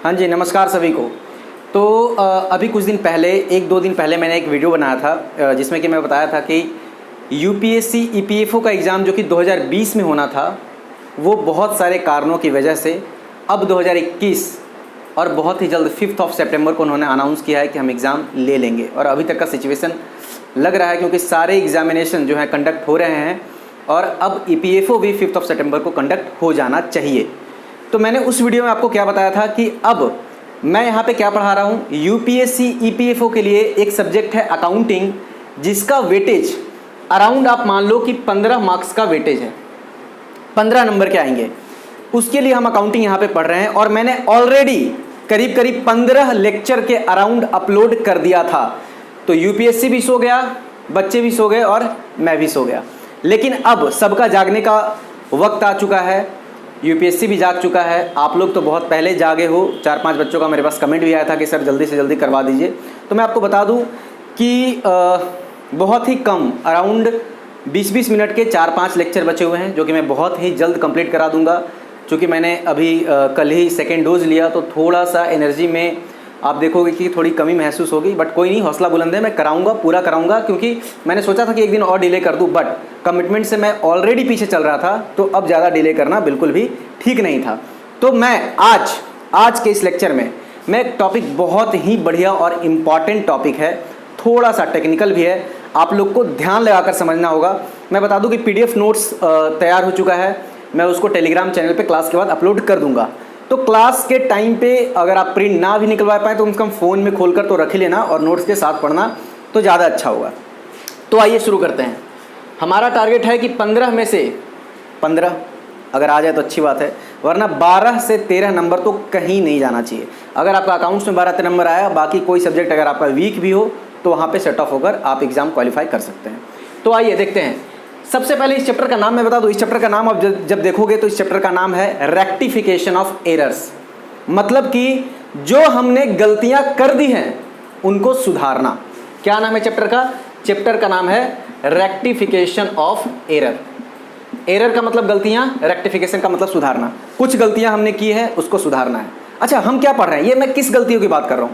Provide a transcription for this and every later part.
हाँ जी, नमस्कार सभी को। तो अभी कुछ दिन पहले, एक दो दिन पहले मैंने एक वीडियो बनाया था जिसमें कि मैं बताया था कि यूपीएससी ईपीएफओ का एग्ज़ाम जो कि 2020 में होना था, वो बहुत सारे कारणों की वजह से अब 2021 और बहुत ही जल्द 5 सितंबर को उन्होंने अनाउंस किया है कि हम एग्ज़ाम ले लेंगे। और अभी तक का सिचुएशन लग रहा है क्योंकि सारे एग्जामिनेशन जो है कंडक्ट हो रहे हैं और अब ईपीएफओ भी 5 सितंबर को कंडक्ट हो जाना चाहिए। तो मैंने उस वीडियो में आपको क्या बताया था कि अब मैं यहाँ पे क्या पढ़ा रहा हूँ, यूपीएससी ईपीएफओ के लिए एक सब्जेक्ट है अकाउंटिंग, जिसका वेटेज अराउंड आप मान लो कि 15 मार्क्स का वेटेज है, 15 नंबर के आएंगे। उसके लिए हम अकाउंटिंग यहाँ पे पढ़ रहे हैं और मैंने ऑलरेडी करीब करीब 15 लेक्चर के अराउंड अपलोड कर दिया था। तो यूपीएससी भी सो गया, बच्चे भी सो गए और मैं भी सो गया। लेकिन अब सबका जागने का वक्त आ चुका है, यूपीएससी भी जाग चुका है। आप लोग तो बहुत पहले जागे हो, 4-5 बच्चों का मेरे पास कमेंट भी आया था कि सर जल्दी से जल्दी करवा दीजिए। तो मैं आपको बता दूं कि बहुत ही कम अराउंड 20-20 मिनट के 4-5 लेक्चर बचे हुए हैं, जो कि मैं बहुत ही जल्द कंप्लीट करा दूंगा। चूँकि मैंने अभी कल ही सेकेंड डोज लिया तो थोड़ा सा एनर्जी में आप देखोगे कि थोड़ी कमी महसूस होगी, बट कोई नहीं, हौसला बुलंद है, मैं कराऊंगा, पूरा कराऊंगा। क्योंकि मैंने सोचा था कि एक दिन और डिले कर दूं, बट कमिटमेंट से मैं ऑलरेडी पीछे चल रहा था, तो अब ज़्यादा डिले करना बिल्कुल भी ठीक नहीं था। तो मैं आज के इस लेक्चर में मैं एक टॉपिक बहुत ही बढ़िया और इम्पॉर्टेंट टॉपिक है, थोड़ा सा टेक्निकल भी है, आप लोग को ध्यान लगाकर समझना होगा। मैं बता दूँ कि PDF नोट्स तैयार हो चुका है, मैं उसको टेलीग्राम चैनल पर क्लास के बाद अपलोड कर दूँगा। तो क्लास के टाइम पे अगर आप प्रिंट ना भी निकलवा पाए तो कम से कम फ़ोन में खोलकर तो रख ही लेना और नोट्स के साथ पढ़ना तो ज़्यादा अच्छा होगा। तो आइए शुरू करते हैं। हमारा टारगेट है कि 15 में से 15 अगर आ जाए तो अच्छी बात है, वरना 12 से 13 नंबर तो कहीं नहीं जाना चाहिए। अगर आपका अकाउंट्स में 12-13 नंबर आया, बाकी कोई सब्जेक्ट अगर आपका वीक भी हो तो वहाँ पर सेट ऑफ होकर आप एग्ज़ाम क्वालिफाई कर सकते हैं। तो आइए देखते हैं। सबसे पहले इस चैप्टर का नाम मैं बता दूं। इस चैप्टर का नाम आप जब देखोगे तो इस चैप्टर का नाम है रेक्टिफिकेशन ऑफ एरर्स। मतलब कि जो हमने गलतियां कर दी हैं उनको सुधारना। क्या नाम है चैप्टर का? चैप्टर का नाम है रेक्टिफिकेशन ऑफ एरर। एरर का मतलब गलतियां, रेक्टिफिकेशन का मतलब सुधारना। कुछ गलतियां हमने की है, उसको सुधारना है। अच्छा, हम क्या पढ़ रहे हैं? ये मैं किस गलतियों की बात कर रहा हूं?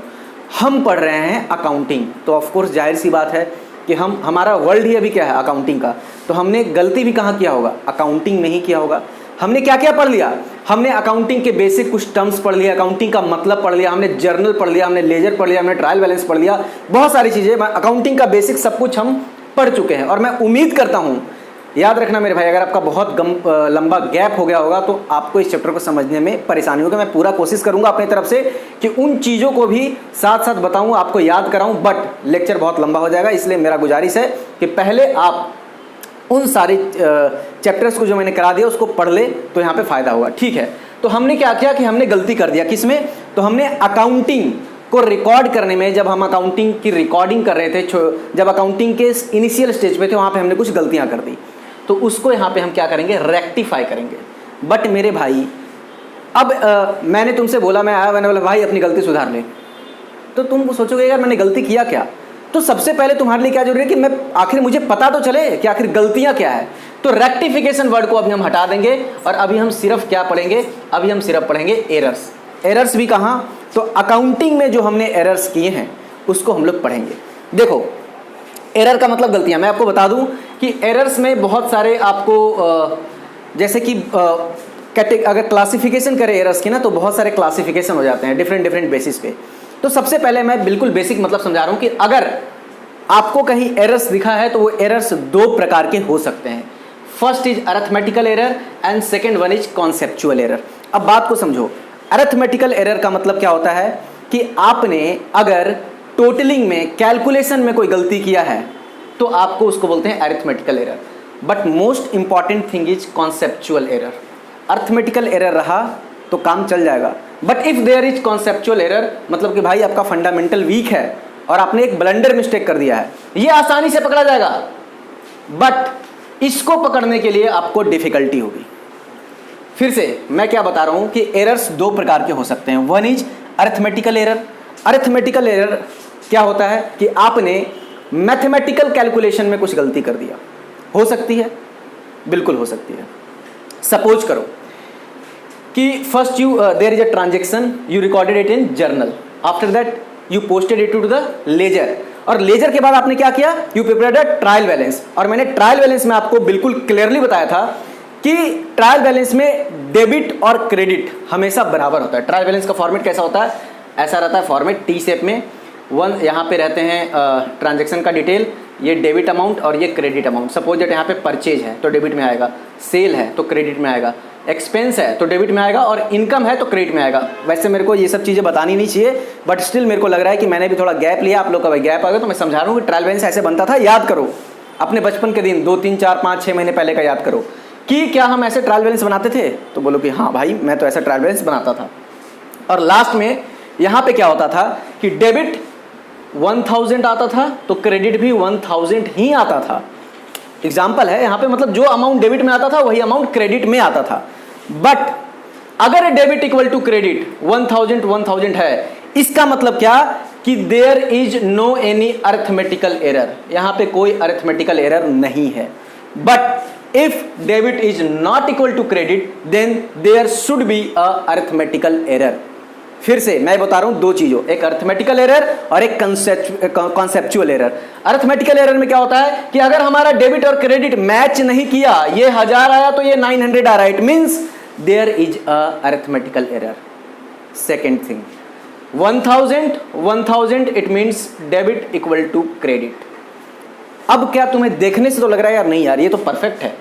हम पढ़ रहे हैं अकाउंटिंग। तो ऑफकोर्स जाहिर सी बात है कि हमारा वर्ल्ड ही अभी क्या है, अकाउंटिंग का। तो हमने गलती भी कहाँ किया होगा? अकाउंटिंग में ही किया होगा। हमने क्या क्या पढ़ लिया? हमने अकाउंटिंग के बेसिक कुछ टर्म्स पढ़ लिया, अकाउंटिंग का मतलब पढ़ लिया, हमने जर्नल पढ़ लिया, हमने लेजर पढ़ लिया, हमने ट्रायल बैलेंस पढ़ लिया, बहुत सारी चीज़ें। अकाउंटिंग का बेसिक सब कुछ हम पढ़ चुके हैं। और मैं उम्मीद करता हूँ, याद रखना मेरे भाई, अगर आपका बहुत लंबा गैप हो गया होगा तो आपको इस चैप्टर को समझने में परेशानी होगी। मैं पूरा कोशिश करूंगा अपनी तरफ से कि उन चीज़ों को भी साथ साथ बताऊं, आपको याद कराऊं, बट लेक्चर बहुत लंबा हो जाएगा। इसलिए मेरा गुजारिश है कि पहले आप उन सारे चैप्टर्स को जो मैंने करा दिया उसको पढ़ ले तो यहाँ पर फ़ायदा होगा। ठीक है, तो हमने क्या किया कि हमने गलती कर दिया। किसमें? तो हमने अकाउंटिंग को रिकॉर्ड करने में, जब हम अकाउंटिंग की रिकॉर्डिंग कर रहे थे, जब अकाउंटिंग के इनिशियल स्टेज पे थे, वहाँ पे हमने कुछ गलतियाँ कर दी। तो उसको यहाँ पे हम क्या करेंगे? रेक्टिफाई करेंगे। बट मेरे भाई, अब मैंने तुमसे बोला, मैं आया, मैंने बोला भाई अपनी गलती सुधार ले, तो तुम सोचोगे यार मैंने गलती किया क्या? तो सबसे पहले तुम्हारे लिए क्या जरूरी है कि मैं आखिर मुझे पता तो चले कि आखिर गलतियाँ क्या है। तो रेक्टिफिकेशन वर्ड को अभी हम हटा देंगे और अभी हम सिर्फ क्या पढ़ेंगे? अभी हम सिर्फ पढ़ेंगे एरर्स। एरर्स भी कहाँ? तो अकाउंटिंग में जो हमने एरर्स किए हैं उसको हम लोग पढ़ेंगे। देखो, एरर का मतलब गलतियां। मैं आपको बता दूं कि एरर्स में बहुत सारे आपको जैसे कि अगर क्लासिफिकेशन करें एरर्स की ना, तो बहुत सारे क्लासिफिकेशन हो जाते हैं डिफरेंट बेसिस पे। तो सबसे पहले मैं बिल्कुल बेसिक मतलब समझा रहा हूं कि अगर आपको कहीं एरर्स दिखा है तो वो एरर्स 2 प्रकार के हो सकते हैं। First is arithmetical error and second one is conceptual error. अब बात को समझो। अरिथमेटिकल एरर का मतलब क्या होता है कि आपने अगर टोटलिंग में, कैलकुलेशन में कोई गलती किया है तो आपको उसको बोलते हैं arithmetical error. But most important thing is conceptual error. Arithmetical error रहा तो काम चल जाएगा, but if there is conceptual error, मतलब कि भाई आपका फंडामेंटल वीक है और आपने एक ब्लंडर मिस्टेक कर दिया है, ये आसानी से पकड़ा जाएगा, बट इसको पकड़ने के लिए आपको डिफिकल्टी होगी। फिर से मैं क्या बता रहा हूं कि एरर्स 2 प्रकार के हो सकते हैं। One is arithmetical error. Arithmetical error क्या होता है कि आपने मैथमेटिकल कैलकुलेशन में कुछ गलती कर दिया। हो सकती है, बिल्कुल हो सकती है। सपोज करो कि first you there is a transaction, you recorded it in journal, after that you posted it to the ledger, और लेजर के बाद आपने क्या किया, you prepared a trial balance. और मैंने ट्रायल बैलेंस में आपको बिल्कुल क्लियरली बताया था कि ट्रायल बैलेंस में डेबिट और क्रेडिट हमेशा बराबर होता है। ट्रायल बैलेंस का फॉर्मेट कैसा होता है, ऐसा रहता है फॉर्मेट टी शेप में, वन यहाँ पे रहते हैं ट्रांजेक्शन का डिटेल, ये डेबिट अमाउंट और ये क्रेडिट अमाउंट। सपोज दैट यहाँ पे परचेज है तो डेबिट में आएगा, सेल है तो क्रेडिट में आएगा, एक्सपेंस है तो डेबिट में आएगा, और इनकम है तो क्रेडिट में आएगा। वैसे मेरे को ये सब चीज़ें बतानी नहीं चाहिए, बट स्टिल मेरे को लग रहा है कि मैंने भी थोड़ा गैप लिया, आप लोग का भाई गैप आ गया, तो मैं समझा रहा हूँ कि ट्रायल बैलेंस ऐसे बनता था। याद करो अपने बचपन के दिन, 2 3 4 5 6 महीने पहले का याद करो कि क्या हम ऐसे ट्रायल बैलेंस बनाते थे, तो बोलो कि हाँ भाई मैं तो ऐसा ट्रायल बैलेंस बनाता था। और लास्ट में यहाँ पे क्या होता था कि डेबिट 1000 आता था तो क्रेडिट भी 1000 ही आता था। एग्जाम्पल है यहाँ पे, मतलब जो अमाउंट डेबिट में आता था वही अमाउंट क्रेडिट में आता था। बट अगर डेबिट इक्वल टू क्रेडिट 1000 है, इसका मतलब क्या कि there is no any arithmetical error, यहाँ पे कोई अरिथमेटिकल एरर नहीं है। But if debit is not equal to credit then there should be a arithmetical error. फिर से मैं बता रहा हूं दो चीजों, एक अरिथमेटिकल एरर और एक कॉन्सेप्चुअल एरर। अरिथमेटिकल एरर में क्या होता है कि अगर हमारा डेबिट और क्रेडिट मैच नहीं किया, ये 1000 आया तो ये 900 आ रहा है, it means there is a arithmetical error. Second thing, 1000 it means debit equal to credit. अब क्या तुम्हें देखने से तो लग रहा है यार नहीं यार ये तो परफेक्ट है,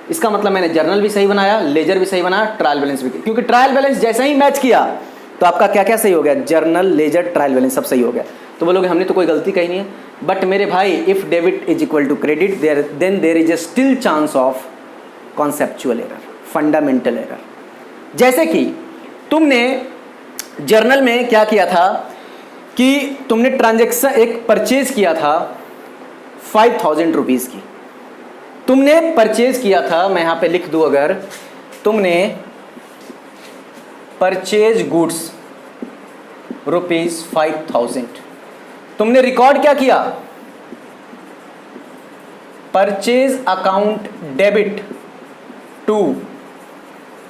इसका मतलब मैंने जर्नल भी सही बनाया, लेजर भी सही बनाया, ट्रायल बैलेंस भी, क्योंकि ट्रायल बैलेंस जैसा ही मैच किया तो आपका क्या क्या सही हो गया, जर्नल, लेजर, ट्रायल बैलेंस सब सही हो गया। तो बोलोगे हमने तो कोई गलती कही नहीं है, बट मेरे भाई if debit is equal to credit then there is a still chance of conceptual error, fundamental error. जैसे कि तुमने जर्नल में क्या किया था कि तुमने ट्रांजेक्शन एक परचेज किया था 5000 रुपीज़ की, तुमने परचेज किया था, मैं यहाँ पे लिख दूँ अगर, तुमने परचेज गुड्स ₹5000, तुमने रिकॉर्ड क्या किया, purchase account debit to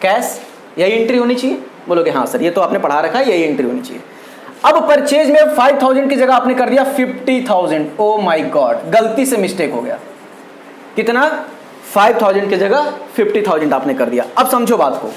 cash, यही एंट्री होनी चाहिए। बोलोगे हाँ सर ये तो आपने पढ़ा रखा है, यही एंट्री होनी चाहिए। अब परचेज में 5000 की जगह आपने कर दिया 50000, ओ माय गॉड गलती से मिस्टेक हो गया, कितना, 5000 की जगह 50000 आपने कर दिया। अब समझो बात को,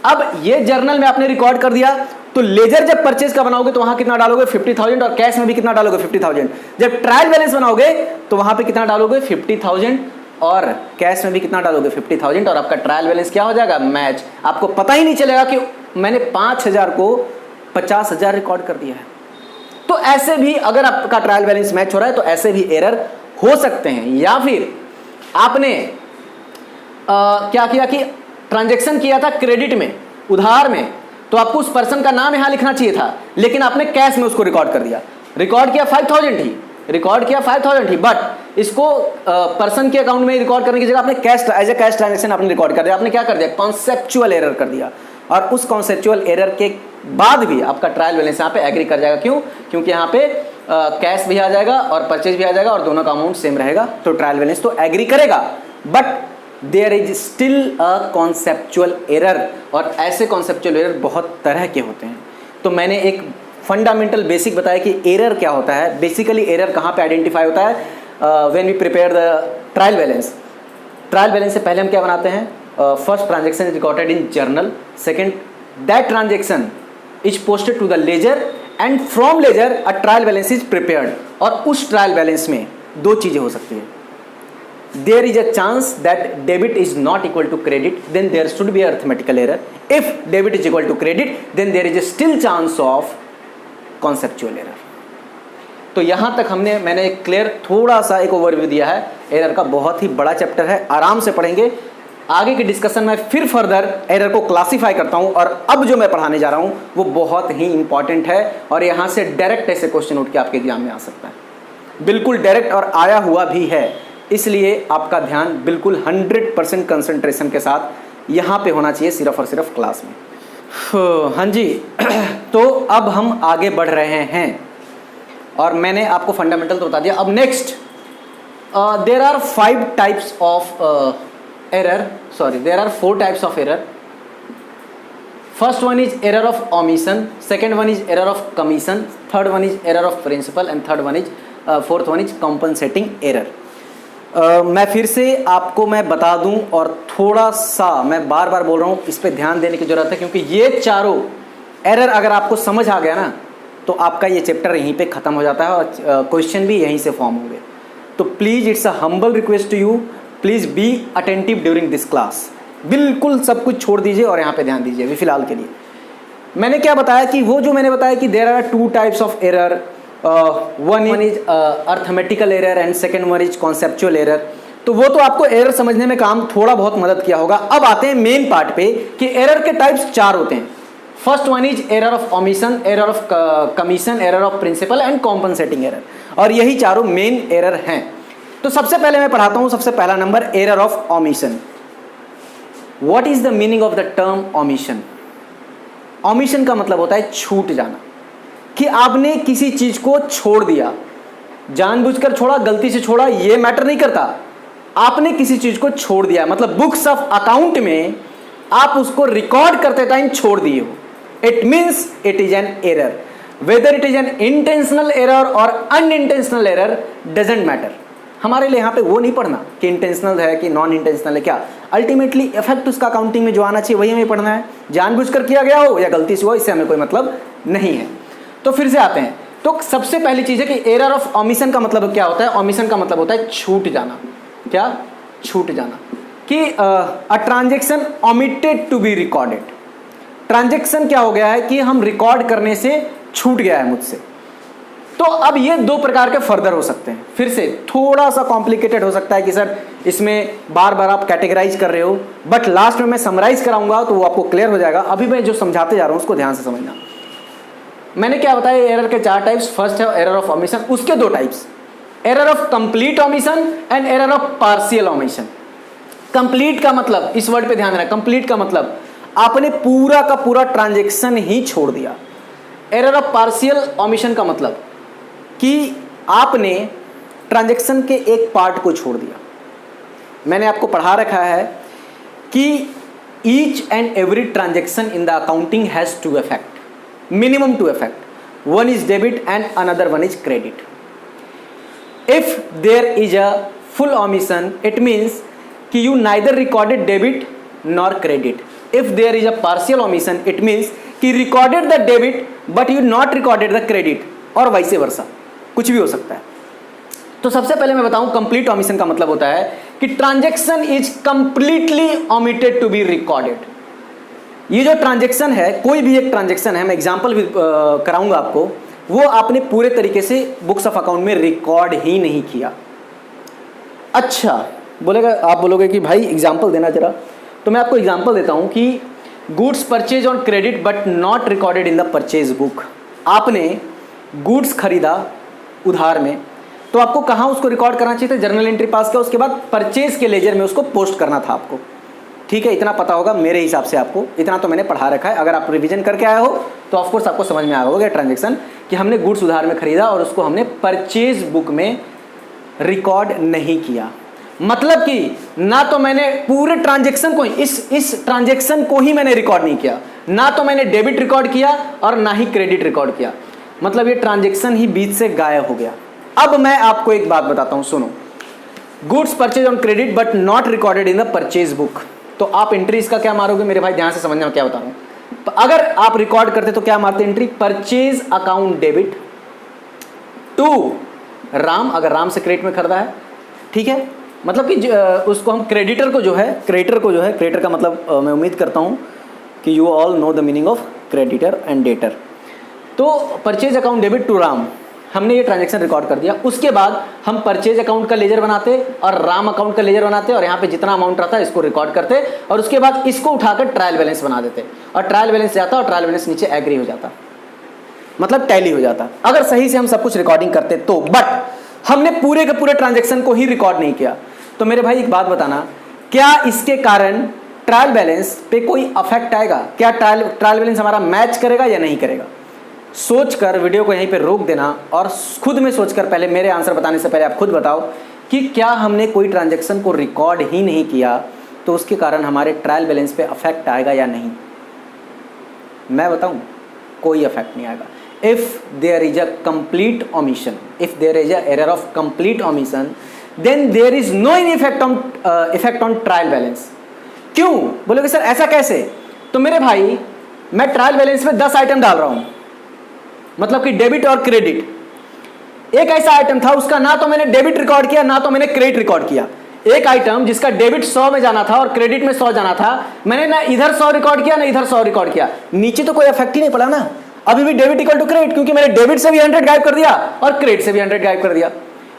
अब ये जर्नल में आपने रिकॉर्ड कर दिया, तो लेजर जब परचेज का बनाओगे तो वहां कितना डालोगे 50000, और कैश में भी कितना डालोगे 50000। जब ट्रायल बैलेंस बनाओगे तो वहां पे कितना डालोगे 50000, और कैश में भी कितना डालोगे 50000, और आपका ट्रायल बैलेंस क्या हो जाएगा, मैच। आपको पता ही नहीं चलेगा कि मैंने 5000 को 50000 रिकॉर्ड कर दिया है। तो ऐसे भी अगर आपका ट्रायल बैलेंस मैच हो रहा है तो ऐसे भी एरर हो सकते हैं। या फिर आपने क्या किया कि ट्रांजैक्शन किया था क्रेडिट में, उधार में, तो आपको उस पर्सन का नाम यहां लिखना चाहिए था, लेकिन आपने कैश में उसको रिकॉर्ड कर दिया। रिकॉर्ड किया 5000 ही, रिकॉर्ड किया 5000 ही, बट इसको पर्सन के अकाउंट में रिकॉर्ड करने की जगह आपने cash, as a cash transaction आपने रिकॉर्ड कर दिया। आपने क्या कर दिया, कॉन्सेप्चुअल एरर कर दिया, और उस कॉन्सेप्चुअल एरर के बाद भी आपका ट्रायल बैलेंस यहाँ पे एग्री कर जाएगा। क्यों, क्योंकि यहाँ पे कैश भी आ जाएगा और परचेज भी आ जाएगा और दोनों का अमाउंट सेम रहेगा, तो ट्रायल बैलेंस तो एग्री करेगा। But there is still a conceptual error, और ऐसे कॉन्सेप्चुअल एरर बहुत तरह के होते हैं। तो मैंने एक फंडामेंटल बेसिक बताया कि एरर क्या होता है। बेसिकली एरर कहाँ पे आइडेंटिफाई होता है, when we prepare the trial balance. Trial balance से पहले हम क्या बनाते हैं, first transaction is recorded in journal, second that transaction is posted to the ledger, and from ledger a trial balance is prepared. और उस ट्रायल बैलेंस में दो चीजें हो सकती है, there is a chance that debit is not equal to credit, then there should be arithmetical error. If debit is equal to credit, then there is a still chance of conceptual error. तो यहां तक मैंने clear थोड़ा सा एक overview दिया है। Error का बहुत ही बड़ा चैप्टर है, आराम से पढ़ेंगे। आगे के डिस्कशन में फिर फर्दर एरर को क्लासीफाई करता हूं, और अब जो मैं पढ़ाने जा रहा हूं वो बहुत ही इंपॉर्टेंट है, और यहां से डायरेक्ट ऐसे क्वेश्चन उठ के आपके एग्जाम में आ सकता है, बिल्कुल डायरेक्ट, और आया हुआ भी है। इसलिए आपका ध्यान बिल्कुल 100% कंसंट्रेशन के साथ यहाँ पे होना चाहिए, सिर्फ और सिर्फ क्लास में। हाँ जी, तो अब हम आगे बढ़ रहे हैं, और मैंने आपको फंडामेंटल तो बता दिया। अब next, there are 4 types of error. First one is error of omission, second one is error of commission, third one is error of principle and fourth one is compensating error. मैं फिर से आपको मैं बता दूं और थोड़ा सा मैं बार बार बोल रहा हूं, इस पे ध्यान देने की जरूरत है, क्योंकि ये चारों एरर अगर आपको समझ आ गया ना तो आपका ये चैप्टर यहीं पे ख़त्म हो जाता है और क्वेश्चन भी यहीं से फॉर्म होंगे। तो please it's a humble request to you, please be attentive during this class. बिल्कुल सब कुछ छोड़ दीजिए और यहाँ पे ध्यान दीजिए अभी फिलहाल के लिए। मैंने क्या बताया कि वो जो मैंने बताया कि there are two types of error, one is arithmetical error and second one is conceptual error. तो वो तो आपको एरर समझने में काम थोड़ा बहुत मदद किया होगा। अब आते हैं मेन पार्ट पे कि एरर के टाइप्स 4 होते हैं। First one is error of omission, error of commission, error of principle and compensating error, और यही चारों मेन एरर हैं। तो सबसे पहले मैं पढ़ाता हूं, सबसे पहला number error of omission. What is the meaning of the term omission? Omission का मतलब होता है छूट जाना, कि आपने किसी चीज को छोड़ दिया, जानबूझकर छोड़ा, गलती से छोड़ा, ये मैटर नहीं करता, आपने किसी चीज को छोड़ दिया, मतलब बुक्स ऑफ अकाउंट में आप उसको रिकॉर्ड करते टाइम छोड़ दिए हो, it means it is an error. Whether it is an intentional error और अनइंटेंशनल एरर डजेंट मैटर। हमारे लिए यहाँ पे वो नहीं पढ़ना कि इंटेंशनल है कि नॉन इंटेंशनल है, क्या अल्टीमेटली इफेक्ट उसका अकाउंटिंग में जो आना चाहिए वही हमें पढ़ना है। जानबूझकर किया गया हो या गलती से हो, इससे हमें कोई मतलब नहीं है। तो फिर से आते हैं, तो सबसे पहली चीज है कि एरर ऑफ ओमिशन का मतलब क्या होता है? ओमिशन का मतलब होता है छूट जाना। क्या? छूट जाना, कि a transaction omitted to be recorded. Transaction क्या हो गया है कि हम रिकॉर्ड करने से छूट गया है मुझसे। तो अब ये 2 प्रकार के फर्दर हो सकते हैं। फिर से थोड़ा सा कॉम्प्लिकेटेड हो सकता है कि सर इसमें बार बार आप कैटेगराइज कर रहे हो, बट लास्ट में मैं समराइज कराऊंगा तो वो आपको क्लियर हो जाएगा। अभी मैं जो समझाते जा रहा हूं उसको ध्यान से समझना। मैंने क्या बताया, एरर के 4 टाइप्स। फर्स्ट है एरर ऑफ ओमिशन, उसके 2 types, error of complete omission and error of partial omission. Complete का मतलब, इस वर्ड पे ध्यान देना, कंप्लीट का मतलब आपने पूरा का पूरा ट्रांजेक्शन ही छोड़ दिया। एरर ऑफ पार्शियल ओमिशन का मतलब कि आपने ट्रांजेक्शन के एक पार्ट को छोड़ दिया। मैंने आपको पढ़ा रखा है कि each and every transaction in the accounting has 2 effect, minimum 2 effect. One is debit and another one is credit. If there is a full omission, it means कि you neither recorded debit nor credit. If there is a partial omission, it means कि recorded the debit but you not recorded the credit, और vice versa, कुछ भी हो सकता है। तो सबसे पहले मैं बताऊं, कंप्लीट ओमिशन का मतलब होता है कि transaction is completely omitted to be recorded. ये जो ट्रांजेक्शन है, कोई भी एक ट्रांजेक्शन है, मैं एग्जांपल भी कराऊंगा आपको, वो आपने पूरे तरीके से बुक्स ऑफ अकाउंट में रिकॉर्ड ही नहीं किया। अच्छा बोलेगा, आप बोलोगे कि भाई एग्जांपल देना जरा, तो मैं आपको एग्जांपल देता हूं कि goods purchase on credit but not recorded in the purchase book. आपने गुड्स खरीदा उधार में, तो आपको कहाँ उसको रिकॉर्ड करना चाहिए था? जर्नल एंट्री पास किया, उसके बाद परचेज के लेजर में उसको पोस्ट करना था आपको। ठीक है, इतना पता होगा मेरे हिसाब से, आपको इतना तो मैंने पढ़ा रखा है। अगर आप रिवीजन करके आए हो तो ऑफकोर्स आपको समझ में आया होगा ट्रांजेक्शन, कि हमने गुड्स उधार में खरीदा और उसको हमने परचेज बुक में रिकॉर्ड नहीं किया। मतलब कि ना तो मैंने पूरे ट्रांजेक्शन को, इस ट्रांजेक्शन को ही मैंने रिकॉर्ड नहीं किया, ना तो मैंने डेबिट रिकॉर्ड किया और ना ही क्रेडिट रिकॉर्ड किया। मतलब ये ट्रांजेक्शन ही बीच से गायब हो गया। अब मैं आपको एक बात बताता हूं, सुनो। Goods purchase on credit but not recorded in the purchase book, तो आप एंट्री इसका क्या मारोगे मेरे भाई? ध्यान से समझना मैं क्या बता रहा हूं। तो अगर आप रिकॉर्ड करते तो क्या मारते entry? Purchase account debit to Ram, अगर राम से क्रेडिट में खरीदा है, ठीक है, मतलब कि उसको हम क्रेडिटर को जो है, क्रेडिटर का मतलब मैं उम्मीद करता हूं कि you all know the meaning of creditor and debtor. तो purchase account debit to Ram, हमने ये ट्रांजैक्शन रिकॉर्ड कर दिया। उसके बाद हम परचेज अकाउंट का लेजर बनाते और राम अकाउंट का लेजर बनाते और यहाँ पे जितना अमाउंट रहता है इसको रिकॉर्ड करते और उसके बाद इसको उठाकर ट्रायल बैलेंस बना देते और ट्रायल बैलेंस जाता और ट्रायल बैलेंस नीचे एग्री हो जाता, मतलब टैली हो जाता, अगर सही से हम सब कुछ रिकॉर्डिंग करते तो। बट हमने पूरे के पूरे ट्रांजेक्शन को ही रिकॉर्ड नहीं किया। तो मेरे भाई एक बात बताना, क्या इसके कारण ट्रायल बैलेंस पे कोई अफेक्ट आएगा? क्या ट्रायल बैलेंस हमारा मैच करेगा या नहीं करेगा? सोचकर वीडियो को यहीं पे रोक देना और खुद में सोचकर, पहले मेरे आंसर बताने से पहले आप खुद बताओ कि क्या हमने कोई ट्रांजैक्शन को रिकॉर्ड ही नहीं किया तो उसके कारण हमारे ट्रायल बैलेंस पे अफेक्ट आएगा या नहीं? मैं बताऊं, कोई इफेक्ट नहीं आएगा। If there is a complete omission, if there is a error of complete omission, then there is no any effect on trial balance. क्यों बोलोगे सर ऐसा कैसे? तो मेरे भाई मैं ट्रायल बैलेंस में 10 आइटम डाल रहा हूं, मतलब कि डेबिट और क्रेडिट। एक ऐसा आइटम था उसका ना तो मैंने डेबिट रिकॉर्ड किया ना तो मैंने क्रेडिट रिकॉर्ड किया। एक आइटम जिसका डेबिट 100 में जाना था और क्रेडिट में 100 जाना था, मैंने ना इधर 100 रिकॉर्ड किया ना इधर 100 रिकॉर्ड किया। नीचे तो कोई इफेक्ट ही नहीं पड़ा ना, अभी भी डेबिट इक्वल टू क्रेडिट, क्योंकि मैंने डेबिट से भी 100 गायब कर दिया और क्रेडिट से भी 100 गायब कर दिया।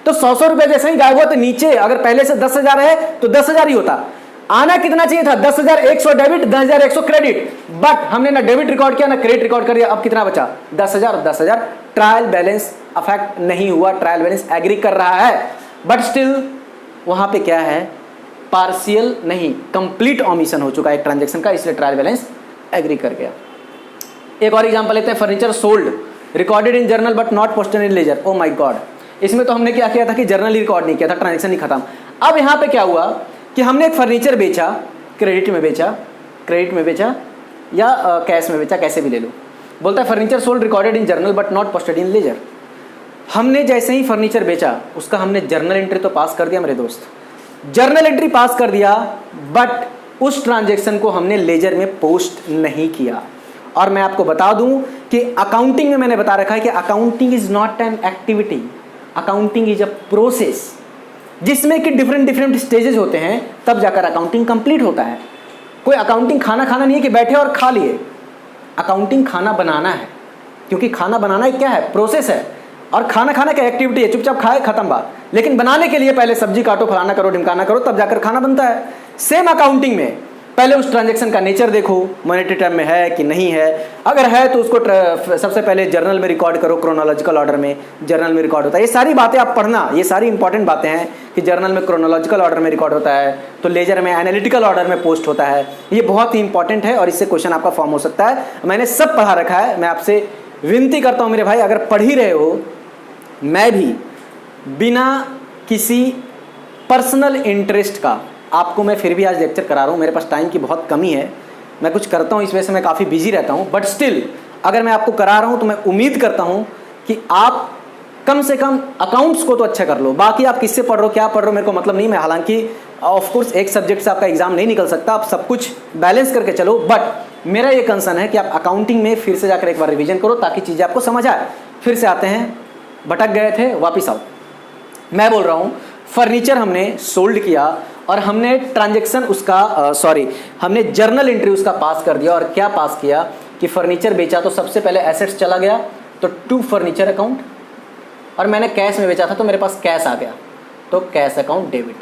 तो 100 रुपए जैसे ही गायब हुआ तो नीचे अगर पहले से 10,000 है तो 10,000 ही होता। आना कितना चाहिए था? 10,100 डेबिट 10,100 क्रेडिट, बट हमने ना डेबिट रिकॉर्ड किया ना क्रेडिट रिकॉर्ड कर दिया। अब कितना बचा? 10,000। ट्रायल बैलेंस अफेक्ट नहीं हुआ, ट्रायल बैलेंस एग्री कर रहा है, बट स्टिल वहां पे क्या है? पार्शियल नहीं, कंप्लीट ओमिशन हो चुका है एक ट्रांजेक्शन का, इसलिए ट्रायल बैलेंस एग्री कर गया। एक और एग्जांपल लेते हैं, furniture sold recorded in journal but not posted in ledger. Oh my god, इसमें तो हमने क्या किया था कि जर्नल ही रिकॉर्ड नहीं किया था, ट्रांजेक्शन ही खत्म। अब यहाँ पे क्या हुआ कि हमने एक फर्नीचर बेचा, क्रेडिट में बेचा या कैश में बेचा, कैसे भी ले लो। बोलता है furniture sold recorded in journal but not posted in ledger. हमने जैसे ही फर्नीचर बेचा उसका हमने जर्नल एंट्री तो पास कर दिया मेरे दोस्त, जर्नल एंट्री पास कर दिया, बट उस ट्रांजेक्शन को हमने लेजर में पोस्ट नहीं किया। और मैं आपको बता दूं कि अकाउंटिंग में मैंने बता रखा है कि accounting is not an activity, accounting is a process, जिसमें कि डिफरेंट स्टेजेस होते हैं, तब जाकर अकाउंटिंग कंप्लीट होता है। कोई अकाउंटिंग खाना नहीं है कि बैठे और खा लिए। अकाउंटिंग खाना बनाना है, क्योंकि खाना बनाना क्या है? प्रोसेस है, और खाना क्या एक्टिविटी है, चुपचाप खाए खत्म बात। लेकिन बनाने के लिए पहले सब्जी काटो, फलाना करो, ढिमकाना करो, तब जाकर खाना बनता है। सेम अकाउंटिंग में पहले उस ट्रांजैक्शन का नेचर देखो, मॉनेटरी टर्म में है कि नहीं है। अगर है तो उसको सबसे पहले जर्नल में रिकॉर्ड करो, क्रोनोलॉजिकल ऑर्डर में जर्नल में रिकॉर्ड होता है। ये सारी बातें आप पढ़ना, ये सारी इंपॉर्टेंट बातें हैं कि जर्नल में क्रोनोलॉजिकल ऑर्डर में रिकॉर्ड होता है, तो लेजर में एनालिटिकल ऑर्डर में पोस्ट होता है। ये बहुत ही इंपॉर्टेंट है और इससे क्वेश्चन आपका फॉर्म हो सकता है। मैंने सब पढ़ा रखा है। मैं आपसे विनती करता हूँ मेरे भाई, अगर पढ़ ही रहे हो, मैं भी बिना किसी पर्सनल इंटरेस्ट का आपको मैं फिर भी आज लेक्चर करा रहा हूँ। मेरे पास टाइम की बहुत कमी है, मैं कुछ करता हूँ इस वजह से मैं काफ़ी बिजी रहता हूँ, बट स्टिल अगर मैं आपको करा रहा हूँ तो मैं उम्मीद करता हूँ कि आप कम से कम अकाउंट्स को तो अच्छा कर लो। बाकी आप किससे पढ़ रहे हो, क्या पढ़ रहे हो, मेरे को मतलब नहीं। मैं हालांकि ऑफ कोर्स एक सब्जेक्ट से आपका एग्जाम नहीं निकल सकता, आप सब कुछ बैलेंस करके चलो, बट मेरा ये कंसर्न है कि आप अकाउंटिंग में फिर से जाकर एक बार रिवीजन करो ताकि चीज़ें आपको समझ आए। फिर से आते हैं, भटक गए थे, वापिस आओ। मैं बोल रहा हूँ फर्नीचर हमने सोल्ड किया और हमने ट्रांजैक्शन उसका हमने जर्नल एंट्री उसका पास कर दिया। और क्या पास किया कि फर्नीचर बेचा तो सबसे पहले एसेट्स चला गया, तो टू फर्नीचर अकाउंट, और मैंने कैश में बेचा था तो मेरे पास कैश आ गया, तो कैश अकाउंट डेबिट।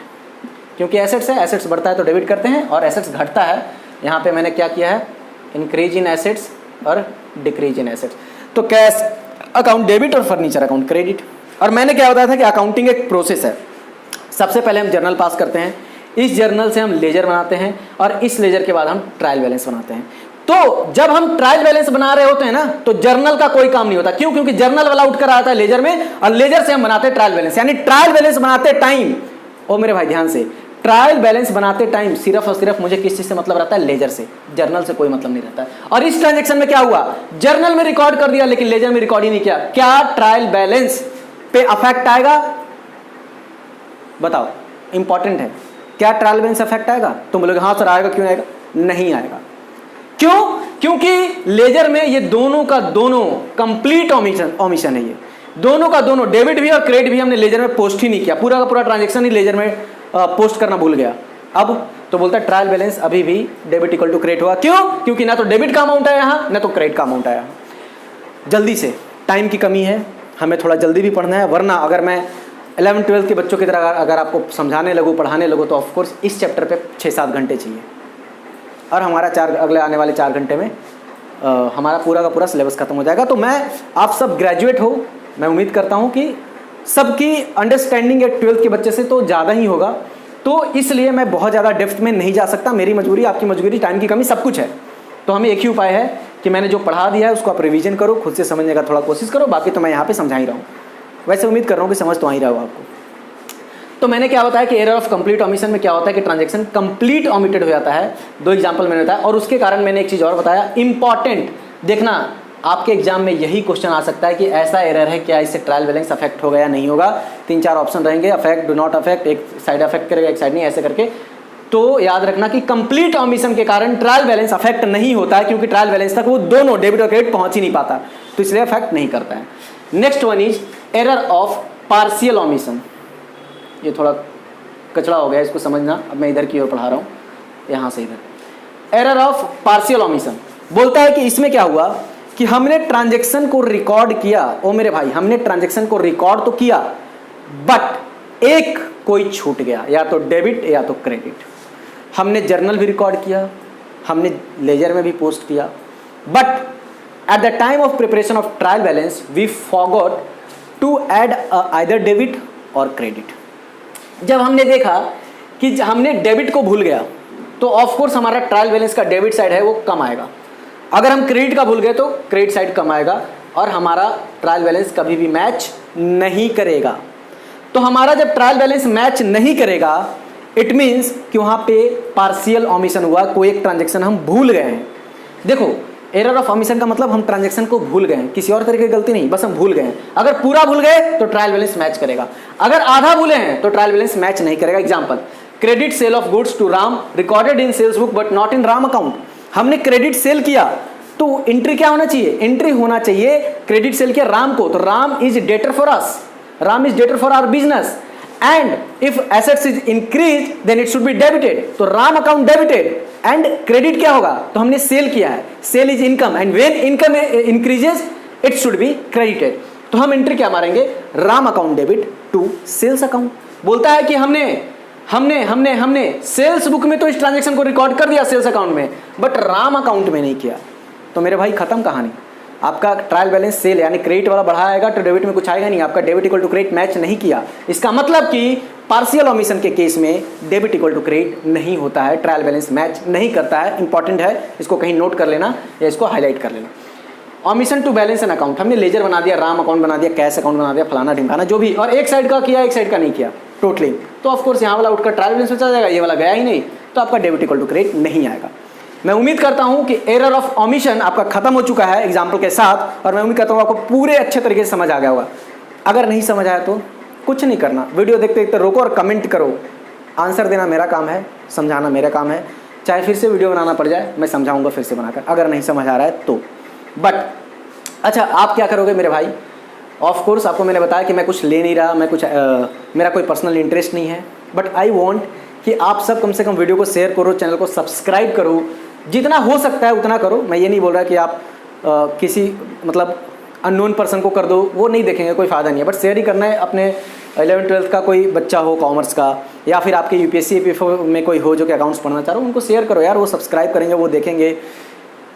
क्योंकि एसेट्स है, एसेट्स बढ़ता है तो डेबिट करते हैं, और एसेट्स घटता है, यहाँ पे मैंने क्या किया है, इंक्रीज इन एसेट्स और डिक्रीज इन एसेट्स। तो कैश अकाउंट डेबिट और फर्नीचर अकाउंट क्रेडिट। और मैंने क्या बताया था कि अकाउंटिंग एक प्रोसेस है। सबसे पहले हम जर्नल पास करते हैं, इस जर्नल से हम लेजर बनाते हैं, और इस लेजर के बाद हम ट्रायल बैलेंस बनाते हैं। तो जब हम ट्रायल बैलेंस बना रहे होते हैं ना, तो जर्नल का कोई काम नहीं होता। क्यों? क्योंकि जर्नल वाला उठकर आता है लेजर में, और लेजर से हम बनाते हैं ट्रायल बैलेंस। यानी ट्रायल बैलेंस बनाते टाइम, ओ मेरे भाई ध्यान से, ट्रायल बैलेंस बनाते टाइम सिर्फ और सिर्फ मुझे किस चीज से मतलब रहता है? लेजर से, जर्नल से कोई मतलब नहीं रहता है। और इस ट्रांजेक्शन में क्या हुआ, जर्नल में रिकॉर्ड कर दिया लेकिन लेजर में रिकॉर्ड ही नहीं किया। क्या ट्रायल बैलेंस पे अफेक्ट आएगा? बताओ, इंपॉर्टेंट है। क्या ट्रायल बैलेंस अफेक्ट आएगा? तुम बोलोगे हाँ सर आएगा, क्यों आएगा? नहीं आएगा। क्यों? क्योंकि लेजर में ये दोनों का दोनों कंप्लीट ओमिशन है। ये दोनों का दोनों, डेबिट भी और क्रेडिट भी, हमने लेजर में पोस्ट ही नहीं किया। पूरा का पूरा ट्रांजेक्शन ही लेजर में पोस्ट करना भूल गया। अब तो बोलता है ट्रायल बैलेंस अभी भी डेबिट इक्वल टू क्रेडिट हुआ। क्यों? क्योंकि ना तो डेबिट का अमाउंट आया यहाँ, ना तो क्रेडिट का अमाउंट आया। जल्दी से, टाइम की कमी है, हमें थोड़ा जल्दी भी पढ़ना है, वरना अगर मैं 11-12 के बच्चों की तरह अगर आपको समझाने लगूँ, पढ़ाने लगूँ, तो ऑफकोर्स इस चैप्टर पे 6-7 घंटे चाहिए, और हमारा अगले आने वाले 4 घंटे में हमारा पूरा का पूरा सिलेबस खत्म हो जाएगा। तो मैं, आप सब ग्रेजुएट हो, मैं उम्मीद करता हूँ कि सबकी अंडरस्टैंडिंग एक 12th के बच्चे से तो ज़्यादा ही होगा, तो इसलिए मैं बहुत ज़्यादा डेप्थ में नहीं जा सकता। मेरी मजबूरी, आपकी मजबूरी, टाइम की कमी, सब कुछ है। तो हमें एक ही उपाय है कि मैंने जो पढ़ा दिया है उसको आप रिवीजन करो, खुद से समझने का थोड़ा कोशिश करो। बाकी तो मैं यहाँ पे समझा ही रहा हूँ, वैसे उम्मीद कर रहा हूँ कि समझ तो आ ही रहा हो आपको। तो मैंने क्या बताया कि एरर ऑफ कंप्लीट ओमिशन में क्या होता है कि ट्रांजैक्शन कंप्लीट ओमिटेड हो जाता है। 2 एग्जांपल मैंने बताया, और उसके कारण मैंने एक चीज़ और बताया इंपॉर्टेंट, देखना आपके एग्जाम में यही क्वेश्चन आ सकता है कि ऐसा एरर है, क्या इससे ट्रायल बैलेंस अफेक्ट होगा या नहीं होगा। 3-4 ऑप्शन रहेंगे, अफेक्ट, डू नॉट अफेक्ट, एक साइड अफेक्ट करेगा एक साइड नहीं, ऐसे करके। तो याद रखना कि कंप्लीट ओमिशन के कारण ट्रायल बैलेंस अफेक्ट नहीं होता है, क्योंकि ट्रायल बैलेंस तक वो दोनों डेबिट और क्रेडिट पहुंच ही नहीं पाता, तो इसलिए अफेक्ट नहीं करता है। Next one is error of partial omission. ये थोड़ा कचड़ा हो गया, इसको समझना। अब मैं इधर की ओर पढ़ा रहा हूँ, यहाँ से इधर। एरर ऑफ पार्शियल ओमिशन बोलता है कि इसमें क्या हुआ कि हमने ट्रांजैक्शन को रिकॉर्ड किया, ओ मेरे भाई, हमने ट्रांजैक्शन को रिकॉर्ड तो किया, बट एक कोई छूट गया, या तो डेबिट या तो क्रेडिट। हमने जर्नल भी रिकॉर्ड किया, हमने लेजर में भी पोस्ट किया, but at the time of preparation of trial balance we forgot to add either debit और क्रेडिट। जब हमने देखा कि हमने डेबिट को भूल गया, तो ऑफ कोर्स हमारा ट्रायल बैलेंस का डेबिट साइड है वो कम आएगा। अगर हम क्रेडिट का भूल गए तो क्रेडिट साइड कम आएगा, और हमारा ट्रायल बैलेंस कभी भी मैच नहीं करेगा। तो हमारा जब ट्रायल बैलेंस मैच नहीं करेगा, इट मीन्स कि वहाँ पे पार्शियल ओमिशन हुआ, कोई एक ट्रांजेक्शन हम भूल गए हैं। देखो, एरर ऑफ ओमिशन का मतलब हम ट्रांजेक्शन को भूल गए हैं, किसी और तरीके की गलती नहीं, बस हम भूल गए हैं। अगर पूरा भूल गए तो ट्रायल बैलेंस मैच करेगा, अगर आधा भूले हैं तो ट्रायल बैलेंस मैच नहीं करेगा। Example, credit sale of goods to Ram recorded in sales book but not in Ram account. हमने क्रेडिट सेल किया, तो एंट्री क्या होना चाहिए? एंट्री होना चाहिए क्रेडिट सेल किया राम को, तो Ram is debtor for us, Ram is debtor for our business, and if assets is increase then it should be debited, तो Ram account debited, and credit क्या होगा? तो हमने सेल किया है, sale is income, and when income increases it should be credited. तो हम entry क्या मारेंगे? Ram account debit to sales account. बोलता है कि हमने सेल्स बुक में तो इस ट्रांजेक्शन को रिकॉर्ड कर दिया सेल्स अकाउंट में, बट राम अकाउंट में नहीं किया। तो मेरे भाई खत्म कहानी। आपका ट्रायल बैलेंस सेल यानी क्रेडिट वाला बढ़ाएगा तो डेबिट में कुछ आएगा नहीं, आपका debit equal to credit match नहीं किया। इसका मतलब कि पार्शियल ओमिशन के केस में डेबिट इक्वल टू क्रेडिट नहीं होता है, ट्रायल बैलेंस मैच नहीं करता है। इंपॉर्टेंट है, इसको कहीं नोट कर लेना या इसको हाईलाइट कर लेना। Omission to balance an account, हमने लेजर बना दिया, राम अकाउंट बना दिया, कैश अकाउंट बना दिया, फलाना ढिमकाना जो भी, और एक साइड का किया एक साइड का नहीं किया टोटली, तो ऑफकोर्स यहाँ वाला उठकर ट्रायल बैलेंस में चला जाएगा, ये वाला गया ही नहीं, तो आपका डेबिट इक्वल टू क्रेडिट नहीं आएगा। मैं उम्मीद करता हूं कि एरर ऑफ ओमिशन आपका खत्म हो चुका है एग्जाम्पल के साथ, और मैं उम्मीद करता हूं आपको पूरे अच्छे तरीके से समझ आ गया होगा। अगर नहीं समझ आया तो कुछ नहीं करना, वीडियो देखते देखते रोको और कमेंट करो। आंसर देना मेरा काम है, समझाना मेरा काम है। चाहे फिर से वीडियो बनाना पड़ जाए, मैं समझाऊंगा फिर से बनाकर, अगर नहीं समझ आ रहा है तो। बट अच्छा, आप क्या करोगे मेरे भाई? ऑफ कोर्स आपको मैंने बताया कि मैं कुछ ले नहीं रहा, मैं कुछ मेरा कोई पर्सनल इंटरेस्ट नहीं है, बट आई वॉन्ट कि आप सब कम से कम वीडियो को शेयर करो, चैनल को सब्सक्राइब करो, जितना हो सकता है उतना करो। मैं ये नहीं बोल रहा कि आप किसी मतलब अननोन पर्सन को कर दो, वो नहीं देखेंगे, कोई फ़ायदा नहीं है, बट शेयर ही करना है। अपने 11th-12th का कोई बच्चा हो कॉमर्स का, या फिर आपके यूपीएससी ईपीएफओ में कोई हो जो कि अकाउंट्स पढ़ना चाह रहे हो, उनको शेयर करो यार, वो सब्सक्राइब करेंगे, वो देखेंगे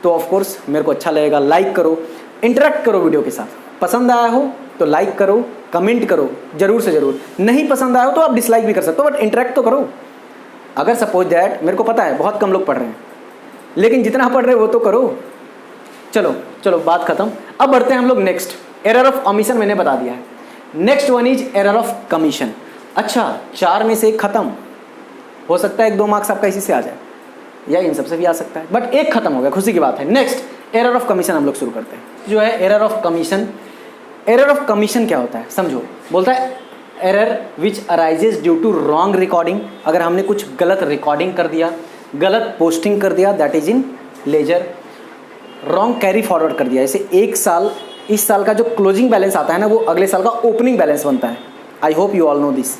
तो ऑफकोर्स मेरे को अच्छा लगेगा। लाइक करो, इंटरेक्ट करो वीडियो के साथ। पसंद आया हो तो लाइक करो, कमेंट करो जरूर से ज़रूर। नहीं पसंद आया हो तो आप डिसलाइक भी कर सकते हो, बट इंटरेक्ट तो करो। अगर सपोज दैट, मेरे को पता है बहुत कम लोग पढ़ रहे हैं, लेकिन जितना पढ़ रहे हो वो तो करो। चलो बात खत्म। अब बढ़ते हैं हम लोग नेक्स्ट। एरर ऑफ ओमिशन मैंने बता दिया है। Next one is error of commission. अच्छा, 4 में से 1 खत्म हो सकता है, 1-2 मार्क्स आपका इसी से आ जाए, या इन सबसे भी आ सकता है, बट 1 खत्म हो गया, खुशी की बात है। नेक्स्ट एरर ऑफ कमीशन हम लोग शुरू करते हैं, जो है error of commission. Error of commission क्या होता है समझो। बोलता है error which arises due to wrong recording. अगर हमने कुछ गलत रिकॉर्डिंग कर दिया, गलत पोस्टिंग कर दिया, that is in ledger. Wrong carry forward कर दिया, जैसे 1 साल, इस साल का जो क्लोजिंग बैलेंस आता है ना, वो अगले साल का ओपनिंग बैलेंस बनता है। I hope you all no this.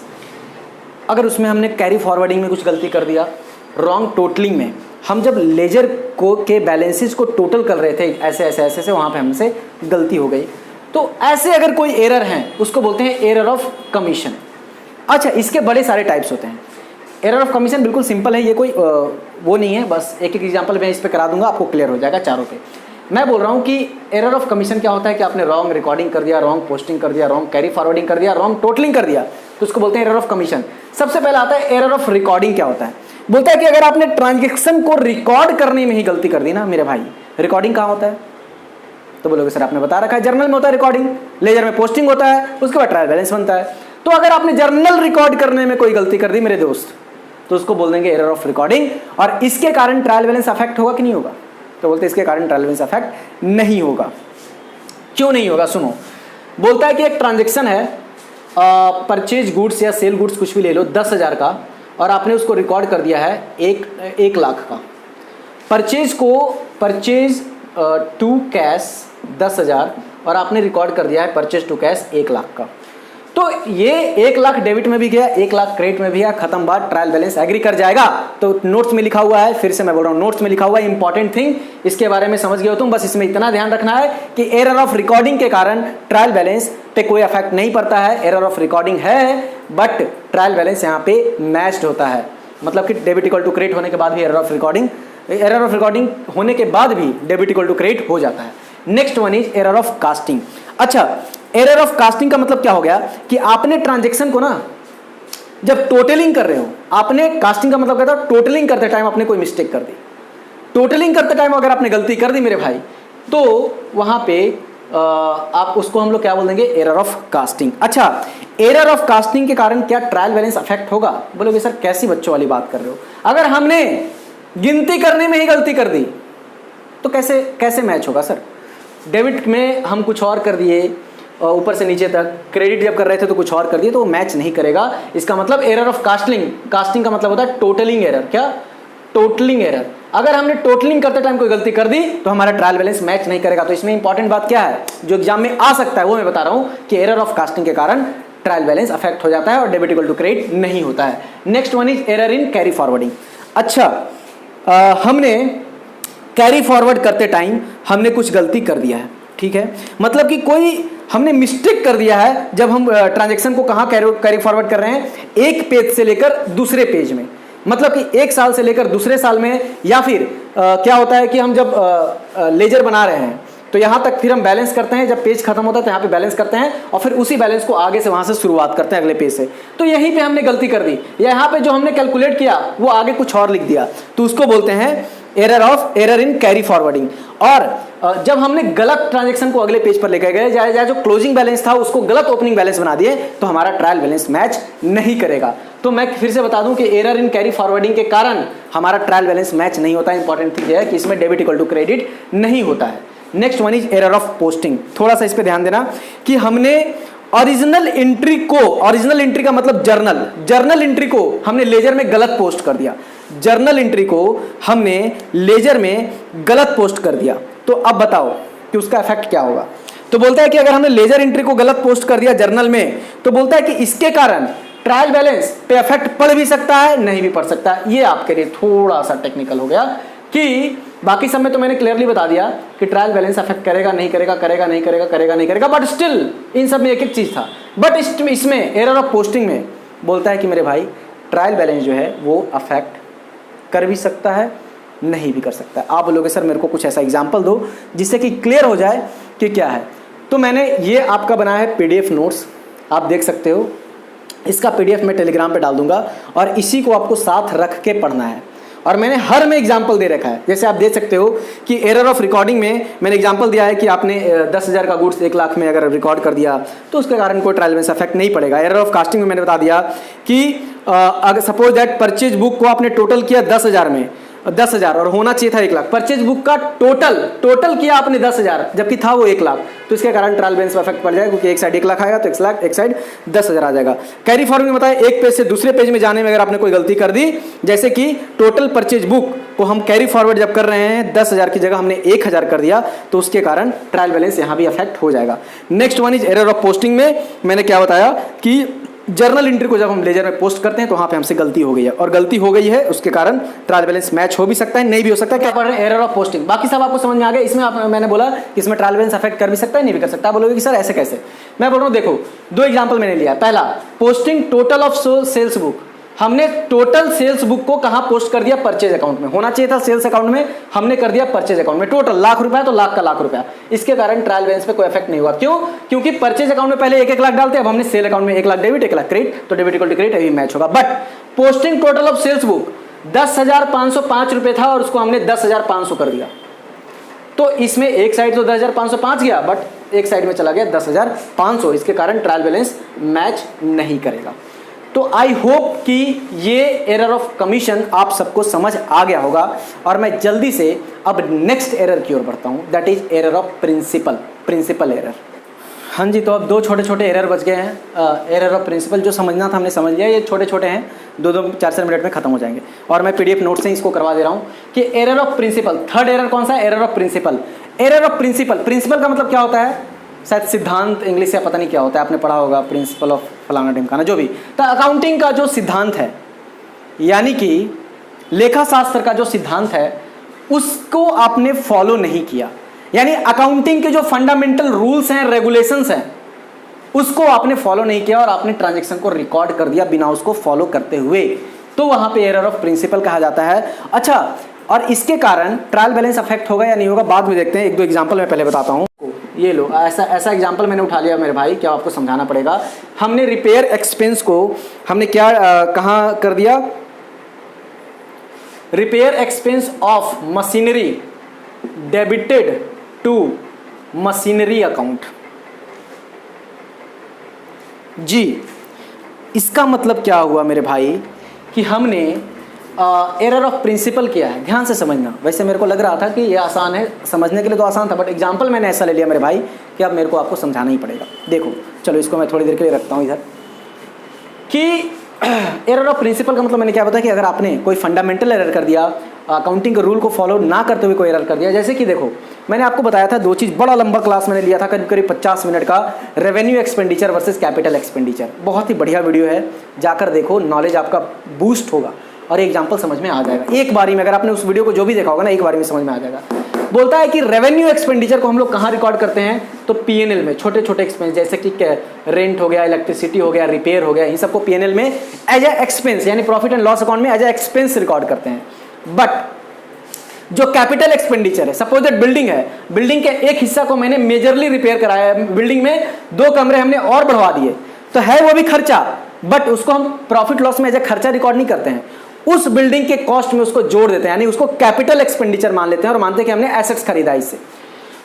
अगर उसमें हमने कैरी फॉरवर्डिंग में कुछ गलती कर दिया, रॉन्ग टोटलिंग में, हम जब लेजर को के बैलेंसेस को टोटल कर रहे थे ऐसे वहाँ पे हमसे गलती हो गई, तो ऐसे अगर कोई एरर है उसको बोलते हैं एरर ऑफ कमीशन। अच्छा, इसके बड़े सारे टाइप्स होते हैं। एरर ऑफ कमीशन बिल्कुल सिंपल है, ये कोई वो नहीं है, बस एक एग्जांपल मैं इस पे करा दूंगा, आपको क्लियर हो जाएगा चारों पे। मैं बोल रहा हूँ कि एरर ऑफ कमीशन क्या होता है कि आपने रॉन्ग रिकॉर्डिंग कर दिया, रॉन्ग पोस्टिंग कर दिया, रॉन्ग कैरी फॉरवर्डिंग कर दिया, रॉन्ग टोटलिंग कर दिया, तो उसको बोलते हैं एरर ऑफ कमीशन। सबसे पहले आता है एरर ऑफ रिकॉर्डिंग। क्या होता है? बोलता है कि अगर आपने ट्रांजेक्शन को रिकॉर्ड करने में ही गलती कर दी ना मेरे भाई, रिकॉर्डिंग कहाँ होता है? तो बोलोगे सर आपने बता रखा है जर्नल में होता है रिकॉर्डिंग, लेजर में पोस्टिंग होता है, उसके बाद ट्रायल बैलेंस बनता है। तो अगर आपने जर्नल रिकॉर्ड करने में कोई गलती कर दी मेरे दोस्त, तो उसको बोल देंगे एरर ऑफ रिकॉर्डिंग, और इसके कारण ट्रायल बैलेंस अफेक्ट होगा कि नहीं होगा? तो बोलते हैं इसके कारण ट्रायल बैलेंस अफेक्ट नहीं होगा। क्यों नहीं होगा सुनो, बोलता है कि एक ट्रांजेक्शन है, परचेज गुड्स या सेल गुड्स कुछ भी ले लो 10,000 का, और आपने उसको रिकॉर्ड कर दिया है 1 लाख का। परचेज टू कैश 10,000 और आपने रिकॉर्ड कर दिया है परचेज टू कैश 1 लाख का। तो ये 1 लाख डेबिट में भी गया, 1 लाख क्रेडिट में भी गया, खत्म बात, ट्रायल बैलेंस एग्री कर जाएगा। तो नोट्स में लिखा हुआ है, फिर से मैं बोल रहा हूँ, नोट्स में लिखा हुआ है, इंपॉर्टेंट थिंग, इसके बारे में समझ गए हो तुम। बस इसमें इतना ध्यान रखना है कि एरर ऑफ रिकॉर्डिंग के कारण ट्रायल बैलेंस पे कोई इफेक्ट नहीं पड़ता है। एरर ऑफ रिकॉर्डिंग है बट ट्रायल बैलेंस यहाँ पे मैच्ड होता है, मतलब कि डेबिट इक्वल टू क्रेडिट होने के बाद भी एरर ऑफ रिकॉर्डिंग होने के बाद भी डेबिट इक्वल टू क्रेडिट हो जाता है। Next one is error of casting. अच्छा, एरर ऑफ कास्टिंग का मतलब क्या हो गया कि आपने ट्रांजैक्शन को ना जब टोटलिंग कर रहे हो, आपने कास्टिंग का मतलब कहता है टोटलिंग करते टाइम आपने कोई मिस्टेक कर दी। टोटलिंग करते टाइम अगर आपने गलती कर दी मेरे भाई, तो वहां पे आप उसको हम लोग क्या बोल देंगे, एरर ऑफ कास्टिंग। अच्छा, एरर ऑफ कास्टिंग के कारण क्या ट्रायल बैलेंस अफेक्ट होगा? बोलोगे सर कैसी बच्चों वाली बात कर रहे हो, अगर हमने गिनती करने में ही गलती कर दी तो कैसे मैच होगा सर? डेबिट में हम कुछ और कर दिए, ऊपर से नीचे तक, क्रेडिट जब कर रहे थे तो कुछ और कर दिए, तो वो मैच नहीं करेगा। इसका मतलब एरर ऑफ कास्टिंग का मतलब होता है टोटलिंग एरर। क्या? Totalling error. अगर हमने टोटलिंग करते टाइम कोई गलती कर दी तो हमारा ट्रायल बैलेंस मैच नहीं करेगा। तो इसमें इंपॉर्टेंट बात क्या है जो एग्जाम में आ सकता है वो मैं बता रहा हूं कि एरर ऑफ कास्टिंग के कारण ट्रायल बैलेंस अफेक्ट हो जाता है और डेबिट इक्वल टू क्रेडिट नहीं होता है। Next one is error in carry forwarding. अच्छा, हमने कैरी फॉरवर्ड करते टाइम हमने कुछ गलती कर दिया है, ठीक है, मतलब कि कोई हमने मिस्टेक कर दिया है। जब हम ट्रांजैक्शन को कहाँ कैरी फॉरवर्ड कर रहे हैं, एक पेज से लेकर दूसरे पेज में, मतलब कि एक साल से लेकर दूसरे साल में, या फिर क्या होता है कि हम जब लेजर बना रहे हैं तो यहाँ तक फिर हम बैलेंस करते हैं, जब पेज खत्म होता है तो यहाँ पे बैलेंस करते हैं और फिर उसी बैलेंस को आगे से वहाँ से शुरुआत करते हैं अगले पेज से। तो यहीं पे हमने गलती कर दी, या यहाँ पे जो हमने कैलकुलेट किया वो आगे कुछ और लिख दिया, तो उसको बोलते हैं एरर इन कैरी फॉरवर्डिंग। और जब हमने गलत ट्रांजैक्शन को अगले पेज पर लेकर गए, या जो क्लोजिंग बैलेंस था उसको गलत ओपनिंग बैलेंस बना दिए, तो हमारा ट्रायल बैलेंस मैच नहीं करेगा। तो मैं फिर से बता दूं कि एरर इन कैरी फॉरवर्डिंग के कारण हमारा ट्रायल बैलेंस मैच नहीं होता है। इंपॉर्टेंट थिंग है कि इसमें डेबिट इक्वल टू क्रेडिट नहीं होता है। Next one is error of posting. थोड़ा सा इस पे ध्यान देना कि हमने ओरिजिनल एंट्री का मतलब जर्नल एंट्री को हमने लेजर में गलत पोस्ट कर दिया। जर्नल एंट्री को हमने लेजर में गलत पोस्ट कर दिया, तो अब बताओ कि उसका इफेक्ट क्या होगा। तो बोलता है कि अगर हमने लेजर एंट्री को गलत पोस्ट कर दिया जर्नल में, तो बोलता है कि इसके कारण ट्रायल बैलेंस पे इफेक्ट पड़ भी सकता है, नहीं भी पड़ सकता। ये आपके लिए थोड़ा सा टेक्निकल हो गया कि बाकी सब में तो मैंने क्लियरली बता दिया कि ट्रायल बैलेंस अफेक्ट करेगा नहीं करेगा, बट स्टिल इन सब में एक चीज था। बट इसमें एरर ऑफ पोस्टिंग में बोलता है कि मेरे भाई ट्रायल बैलेंस जो है वो अफेक्ट कर भी सकता है, नहीं भी कर सकता है। आप बोलोगे सर मेरे को कुछ ऐसा एग्जाम्पल दो जिससे कि क्लियर हो जाए कि क्या है। तो मैंने ये आपका बनाया है पीडीएफ नोट्स, आप देख सकते हो। इसका पीडीएफ मैं टेलीग्राम पे डाल दूंगा और इसी को आपको साथ रख के पढ़ना है। और मैंने हर में एग्जाम्पल दे रखा है, जैसे आप देख सकते हो कि एरर ऑफ रिकॉर्डिंग में मैंने एग्जाम्पल दिया है कि आपने 10,000 का गुड्स 1 लाख में अगर रिकॉर्ड कर दिया तो उसके कारण कोई ट्रायल बैलेंस अफेक्ट नहीं पड़ेगा। एरर ऑफ कास्टिंग में मैंने बता दिया कि अगर सपोज दैट परचेज बुक को आपने टोटल किया 10,000 और होना चाहिए था 1 लाख। परचेज बुक का टोटल किया आपने 10,000 जबकि था वो 1 लाख, तो इसके कारण ट्रायल बैलेंस पर इफेक्ट पड़ जाएगा, क्योंकि एक साइड 1 लाख आएगा तो 1 लाख, एक साइड 10,000 आ जाएगा। कैरी फॉरवर्ड में बताया एक पेज से दूसरे पेज में जाने में अगर आपने कोई गलती कर दी, जैसे कि टोटल परचेज बुक को हम कैरी फॉरवर्ड जब कर रहे हैं 10,000 की जगह हमने 1,000 कर दिया, तो उसके कारण ट्रायल बैलेंस यहाँ भी अफेक्ट हो जाएगा। Next one is error of posting में मैंने क्या बताया कि जर्नल एंट्री को जब हम लेजर में पोस्ट करते हैं तो वहाँ पे हमसे गलती हो गई है, और गलती हो गई है उसके कारण ट्रायल बैलेंस मैच हो भी सकता है, नहीं भी हो सकता है। क्या पढ़ रहे हैं? Error of posting. बाकी सब आपको समझ में आ गया। इसमें मैंने बोला कि इसमें ट्रायल बैलेंस अफेक्ट कर भी सकता है, नहीं भी कर सकता। आप बोलोगे कि सर ऐसे कैसे? मैं बोल रहा हूँ देखो, 2 एग्जाम्पल मैंने लिया। पहला, posting total of sales book. हमने टोटल सेल्स बुक को कहां पोस्ट कर दिया? परचेज अकाउंट में। होना चाहिए था सेल्स अकाउंट में, हमने कर दिया परचेज अकाउंट में। टोटल लाख रुपया तो लाख का लाख रुपया। इसके कारण ट्रायल बैलेंस पे कोई इफेक्ट नहीं हुआ। क्यों? क्योंकि परचेज अकाउंट में पहले 1-1 लाख डालते, अब हमने सेल अकाउंट में 1 लाख डेबिट 1 लाख क्रेडिट, तो डेबिट इक्वल टू क्रेडिट अभी मैच होगा। But posting total of sales book 10,505 रुपए था और उसको हमने 10,500 कर दिया, तो इसमें एक साइड तो 10,505 गया, बट एक साइड में चला गया 10,500। इसके कारण ट्रायल बैलेंस मैच नहीं करेगा। तो आई होप कि ये एरर ऑफ कमीशन आप सबको समझ आ गया होगा और मैं जल्दी से अब नेक्स्ट एरर की ओर बढ़ता हूँ, that is error of principle error. हाँ जी, तो अब दो छोटे छोटे एरर बच गए हैं। एरर ऑफ प्रिंसिपल जो समझना था हमने समझ लिया, ये छोटे छोटे हैं, 2-4 मिनट में खत्म हो जाएंगे और मैं PDF नोट से इसको करवा दे रहा हूँ कि error of principle, third error कौन सा है? Error of principle. Error of principle का मतलब क्या होता है? शायद सिद्धांत इंग्लिश से पता नहीं क्या होता है, आपने पढ़ा होगा, प्रिंसिपल ऑफ फलाना ढिमकाना जो भी। तो अकाउंटिंग का जो सिद्धांत है, यानी कि लेखा शास्त्र का जो सिद्धांत है, उसको आपने फॉलो नहीं किया, यानी अकाउंटिंग के जो फंडामेंटल रूल्स हैं, रेगुलेशंस हैं, उसको आपने फॉलो नहीं किया और आपने ट्रांजैक्शन को रिकॉर्ड कर दिया बिना उसको फॉलो करते हुए, तो वहां पे एरर ऑफ प्रिंसिपल कहा जाता है। अच्छा, और इसके कारण ट्रायल बैलेंस अफेक्ट होगा या नहीं होगा बाद में देखते हैं। एक दो एग्जांपल मैं पहले बताता हूं। ये लो, ऐसा एग्जांपल मैंने उठा लिया मेरे भाई, क्या आपको समझाना पड़ेगा। हमने रिपेयर एक्सपेंस को हमने क्या कहां कर दिया? Repair expense of machinery debited to machinery account. जी, इसका मतलब क्या हुआ मेरे भाई कि हमने एरर ऑफ प्रिंसिपल किया है। ध्यान से समझना, वैसे मेरे को लग रहा था कि ये आसान है, समझने के लिए तो आसान था, बट एग्जाम्पल मैंने ऐसा ले लिया मेरे भाई कि अब मेरे को आपको समझाना ही पड़ेगा। देखो, चलो इसको मैं थोड़ी देर के लिए रखता हूँ इधर कि एरर ऑफ प्रिंसिपल का मतलब मैंने क्या बताया कि अगर आपने कोई फंडामेंटल एरर कर दिया, अकाउंटिंग के रूल को फॉलो ना करते हुए कोई एरर कर दिया, जैसे कि देखो मैंने आपको बताया था 2 चीज़, बड़ा लंबा क्लास मैंने लिया था, करीब करीब 50 मिनट का, revenue expenditure versus capital expenditure. बहुत ही बढ़िया वीडियो है, जाकर देखो, नॉलेज आपका बूस्ट होगा और एग्जाम्पल समझ में आ जाएगा एक बारी में। अगर आपने उस वीडियो को जो भी देखा होगा ना, एक बारी में समझ में आ जाएगा। बोलता है कि रेवेन्यू एक्सपेंडिचर को हम लोग कहाँ रिकॉर्ड करते हैं? तो P&L में, छोटे छोटे एक्सपेंस जैसे कि रेंट हो गया, इलेक्ट्रिसिटी हो गया, रिपेयर हो गया, इन सबको P&L में एज ए एक्सपेंस, यानी प्रॉफिट एंड लॉस अकाउंट में एज ए एक्सपेंस रिकॉर्ड करते हैं। बट जो कैपिटल एक्सपेंडिचर है, सपोज दैट बिल्डिंग है, बिल्डिंग के एक हिस्सा को मैंने मेजरली रिपेयर कराया है, बिल्डिंग में 2 कमरे हमने और बढ़वा दिए, तो है वो भी खर्चा, बट उसको हम प्रॉफिट लॉस में एज ए खर्चा रिकॉर्ड नहीं करते हैं, उस बिल्डिंग के कॉस्ट में उसको जोड़ देते हैं, यानी उसको कैपिटल एक्सपेंडिचर मान लेते हैं और मानते हैं कि हमने एसेट्स खरीदा इससे।